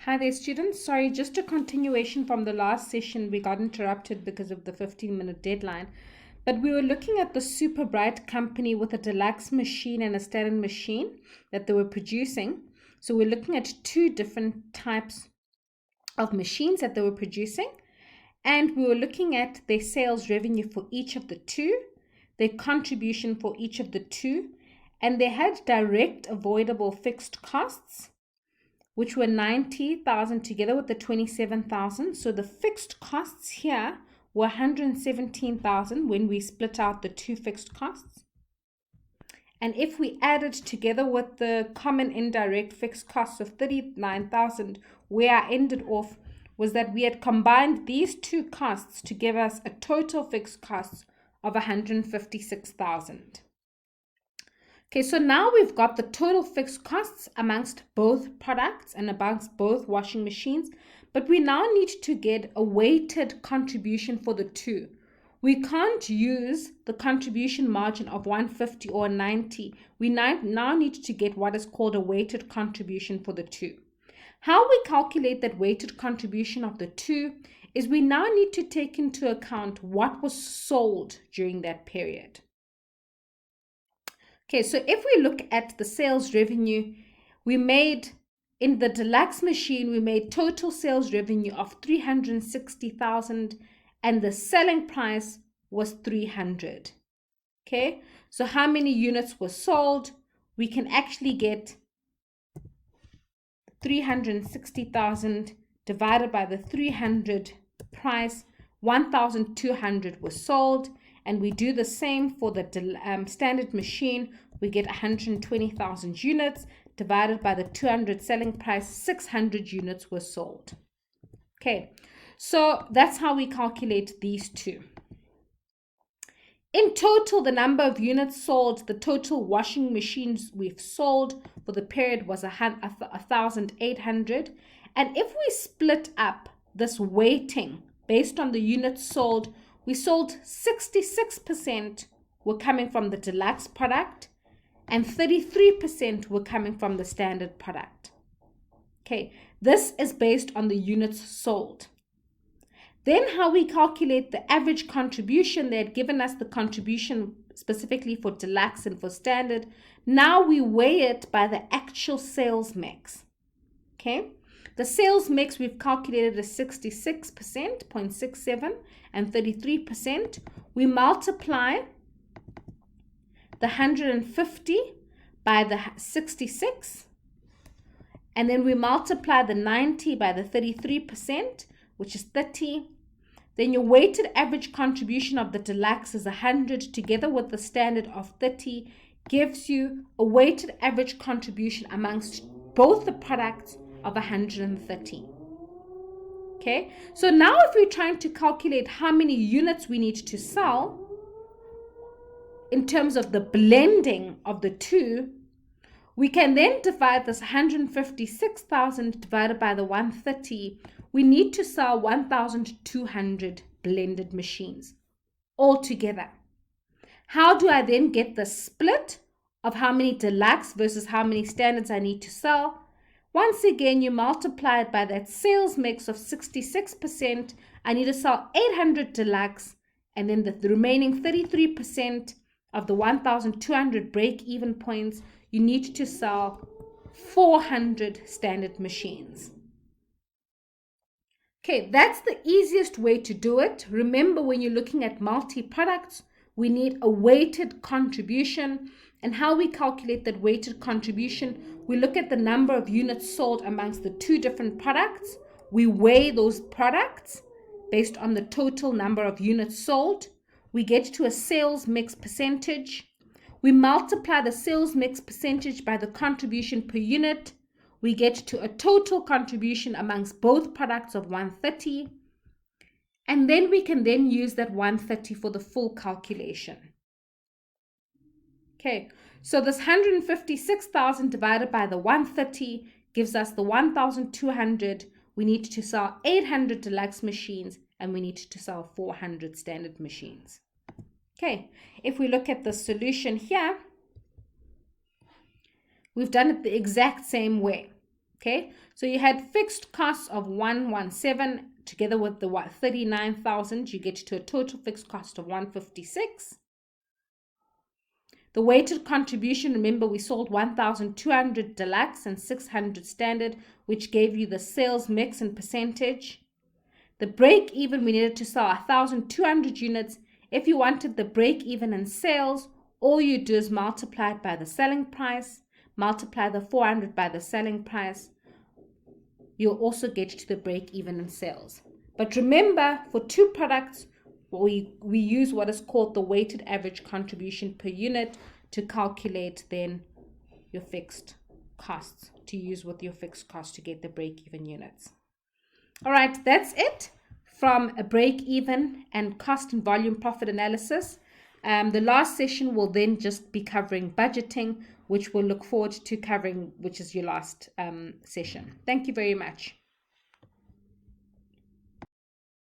Hi there, students. Sorry, just a continuation from the last session. We got interrupted because of the 15-minute deadline. But we were looking at the Super Bright company with a deluxe machine and a standard machine that they were producing. So we're looking at two different types of machines that they were producing. And we were looking at their sales revenue for each of the two, their contribution for each of the two, and they had direct avoidable fixed costs, which were 90,000 together with the 27,000. So the fixed costs here were 117,000 when we split out the two fixed costs. And if we added together with the common indirect fixed costs of 39,000, where I ended off was that we had combined these two costs to give us a total fixed cost of 156,000. Okay, so now we've got the total fixed costs amongst both products and amongst both washing machines, but we now need to get a weighted contribution for the two. We can't use the contribution margin of 150 or 90. We now need to get what is called a weighted contribution for the two. How we calculate that weighted contribution of the two is we now need to take into account what was sold during that period. Okay, so if we look at the sales revenue, we made, in the deluxe machine, we made total sales revenue of 360,000 and the selling price was 300. Okay, so how many units were sold? We can actually get 360,000 divided by the 300 price. 1,200 was sold. And we do the same for the standard machine. We get 120,000 units divided by the 200 selling price. 600 units were sold. Okay, so that's how we calculate these two. In total, the number of units sold, the total washing machines we've sold for the period was 1,800. And if we split up this weighting based on the units sold, we sold 66% were coming from the deluxe product and 33% were coming from the standard product. Okay, this is based on the units sold. Then how we calculate the average contribution, they had given us the contribution specifically for deluxe and for standard. Now we weigh it by the actual sales mix. Okay. The sales mix we've calculated is 66%, 0.67, and 33%. We multiply the 150 by the 66, and then we multiply the 90 by the 33%, which is 30. Then your weighted average contribution of the deluxe is 100 together with the standard of 30, gives you a weighted average contribution amongst both the products of 130. Okay, so now if we're trying to calculate how many units we need to sell in terms of the blending of the two, we can then divide this 156,000 divided by the 130. We need to sell 1,200 blended machines altogether. How do I then get the split of how many deluxe versus how many standards I need to sell? Once again, you multiply it by that sales mix of 66%. I need to sell 800 deluxe, and then the remaining 33% of the 1,200 break-even points, you need to sell 400 standard machines. Okay, that's the easiest way to do it. Remember, when you're looking at multi-products, we need a weighted contribution. And how we calculate that weighted contribution, we look at the number of units sold amongst the two different products. We weigh those products based on the total number of units sold. We get to a sales mix percentage. We multiply the sales mix percentage by the contribution per unit. We get to a total contribution amongst both products of 130. And then we can then use that 130 for the full calculation. Okay, so this 156,000 divided by the 130 gives us the 1,200. We need to sell 800 deluxe machines and we need to sell 400 standard machines. Okay, if we look at the solution here, we've done it the exact same way. Okay, so you had fixed costs of 117 together with the 39,000, you get to a total fixed cost of 156. The weighted contribution, remember we sold 1,200 deluxe and 600 standard, which gave you the sales mix and percentage. The break even, we needed to sell 1,200 units. If you wanted the break even in sales, all you do is multiply it by the selling price, multiply the 400 by the selling price. You'll also get to the break even in sales. But remember, for two products, we use what is called the weighted average contribution per unit to calculate then your fixed costs, to use with your fixed cost to get the break even units. All right, that's it from a break even and cost and volume profit analysis. The last session will then just be covering budgeting, which we'll look forward to covering, which is your last session. Thank you very much.